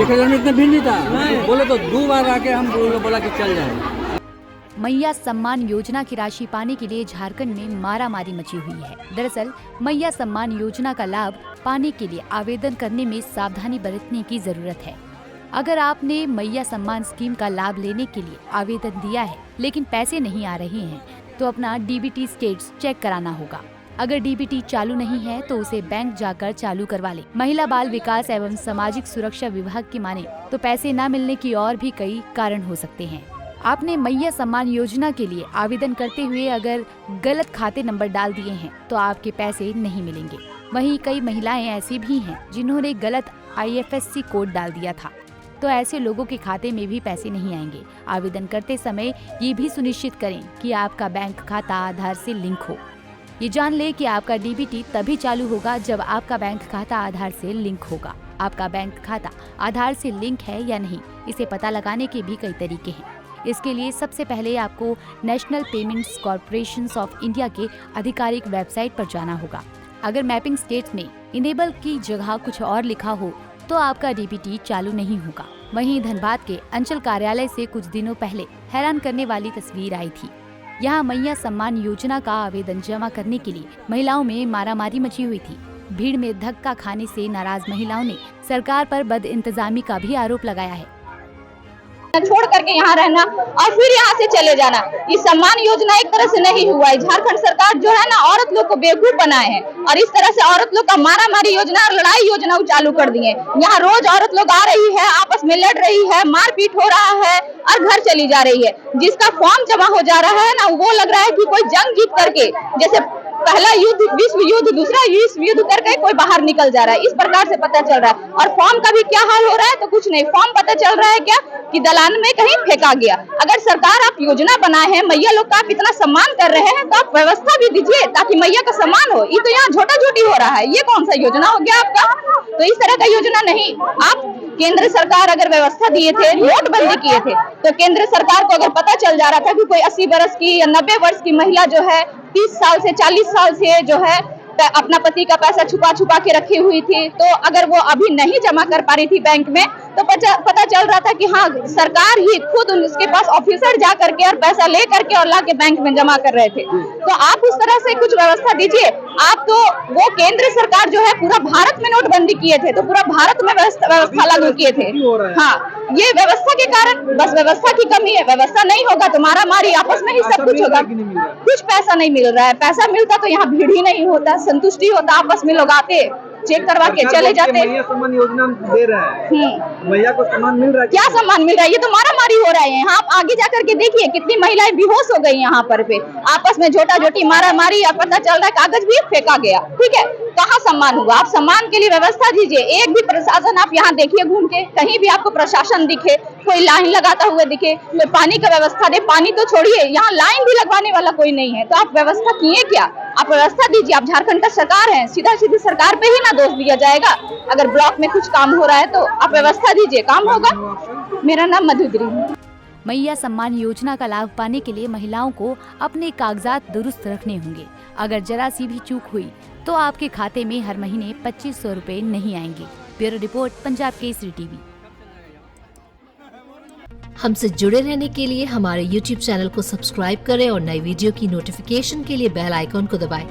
ठेले में इतना भीड़ नहीं था, बोले तो 2 बार आके हम बोला कि चल जाए। मैया सम्मान योजना की राशि पाने के लिए झारखंड में मारामारी मची हुई है। दरअसल मैया सम्मान योजना का लाभ पाने के लिए आवेदन करने में सावधानी बरतने की जरूरत है। अगर आपने मैया सम्मान स्कीम का लाभ लेने के लिए आवेदन दिया है लेकिन पैसे नहीं आ रहे हैं तो अपना डीबीटी स्टेटस चेक कराना होगा। अगर डीबीटी चालू नहीं है तो उसे बैंक जाकर चालू करवा ले। महिला बाल विकास एवं सामाजिक सुरक्षा विभाग की माने तो पैसे न मिलने की और भी कई कारण हो सकते हैं। आपने मैया सम्मान योजना के लिए आवेदन करते हुए अगर गलत खाते नंबर डाल दिए हैं तो आपके पैसे नहीं मिलेंगे। वहीं कई महिलाएं ऐसी भी हैं जिन्होंने गलत IFSC कोड डाल दिया था, तो ऐसे लोगों के खाते में भी पैसे नहीं आएंगे। आवेदन करते समय ये भी सुनिश्चित करें कि आपका बैंक खाता आधार से लिंक हो। ये जान ले कि आपका डीबीटी तभी चालू होगा जब आपका बैंक खाता आधार से लिंक होगा। आपका बैंक खाता आधार से लिंक है या नहीं, इसे पता लगाने के भी कई तरीके हैं। इसके लिए सबसे पहले आपको national payments corporation of India के आधिकारिक वेबसाइट पर जाना होगा। अगर मैपिंग स्टेट में इनेबल की जगह कुछ और लिखा हो तो आपका डीबीटी चालू नहीं होगा। वहीं धनबाद के अंचल कार्यालय से कुछ दिनों पहले हैरान करने वाली तस्वीर आई थी। यहाँ मैया सम्मान योजना का आवेदन जमा करने के लिए महिलाओं में मारामारी मची हुई थी। भीड़ में धक्का खाने से नाराज महिलाओं ने सरकार पर बदइंतजामी का भी आरोप लगाया है। छोड़ करके यहाँ रहना और फिर यहाँ से चले जाना, ये सम्मान योजना एक तरह से नहीं हुआ है। झारखंड सरकार जो है ना औरत लोग को बेवकूफ बनाए हैं और इस तरह से औरत लोग का मारामारी योजना और लड़ाई योजना चालू कर दिए। यहाँ रोज औरत लोग आ रही है, आपस में लड़ रही है, मारपीट हो रहा है और घर चली जा रही है। जिसका फॉर्म जमा हो जा रहा है ना, वो लग रहा है कि कोई जंग जीत करके, जैसे पहला युद्ध विश्व युद्ध, दूसरा विश्व युद्ध करके कोई बाहर निकल जा रहा है। इस प्रकार से पता चल रहा है। और फॉर्म का भी क्या हाल हो रहा है तो कुछ नहीं, फॉर्म पता चल रहा है क्या कि दलान में कहीं फेंका गया। अगर सरकार आप योजना बनाए हैं, मैया लोग का आप इतना सम्मान कर रहे हैं तो आप व्यवस्था भी दीजिए ताकि मैया का सम्मान हो। ये तो यहाँ झोटा झोटी हो रहा है। ये कौन सा योजना हो गया आपका? तो इस तरह का योजना नहीं। आप केंद्र सरकार अगर व्यवस्था दिए थे, नोटबंदी किए थे, तो केंद्र सरकार को अगर पता चल जा रहा था कि कोई 80 वर्ष की या 90 वर्ष की महिला जो है 30 साल से 40 साल से जो है अपना पति का पैसा छुपा छुपा के रखी हुई थी, तो अगर वो अभी नहीं जमा कर पा रही थी बैंक में तो पता चल रहा था कि हाँ सरकार ही खुद उसके पास ऑफिसर जा करके और पैसा ले करके और ला के बैंक में जमा कर रहे थे। तो आप उस तरह से कुछ व्यवस्था दीजिए। आप तो वो केंद्र सरकार जो है पूरा भारत में नोटबंदी किए थे तो पूरा भारत में व्यवस्था लागू किए थे। हाँ, ये व्यवस्था के कारण, बस व्यवस्था की कमी है। व्यवस्था नहीं होगा तो मारामारी आपस में ही सब कुछ होगा। कुछ पैसा नहीं मिल रहा है। पैसा मिलता तो यहाँ भीड़ ही नहीं होता, संतुष्टि होता, आपस में लोग आते चेक करवा के चले जाते। मैया सम्मान योजना दे रहा है, मैया को सम्मान मिल रहा है। क्या सम्मान मिल रहा है? ये तो मारामारी हो रहा है। यहाँ आप आगे जाकर के देखिए कितनी महिलाएं बेहोश हो गई यहाँ पर पे आपस में झोटा झोटी मारामारी, और पता चल रहा है कागज भी फेंका गया। ठीक है, कहाँ सम्मान हुआ? आप सम्मान के लिए व्यवस्था दीजिए। एक भी प्रशासन आप यहाँ देखिए घूम के, कहीं भी आपको प्रशासन दिखे, कोई लाइन लगाता हुआ दिखे, कोई पानी का व्यवस्था दे। पानी तो छोड़िए, यहाँ लाइन भी लगवाने वाला कोई नहीं है। तो आप व्यवस्था किए क्या? आप व्यवस्था दीजिए। आप झारखंड का सरकार है, सीधा सीधी सरकार पे ही ना दोष दिया जाएगा। अगर ब्लॉक में कुछ काम हो रहा है तो आप व्यवस्था दीजिए, काम होगा। मेरा नाम मधुद्री। मैया सम्मान योजना का लाभ पाने के लिए महिलाओं को अपने कागजात दुरुस्त रखने होंगे। अगर जरा सी भी चूक हुई तो आपके खाते में हर महीने 2500 रुपए नहीं आएंगे। Bureau report, Punjab Kesari TV. हमसे जुड़े रहने के लिए हमारे YouTube चैनल को सब्सक्राइब करें और नई वीडियो की नोटिफिकेशन के लिए बेल आइकॉन को दबाएं।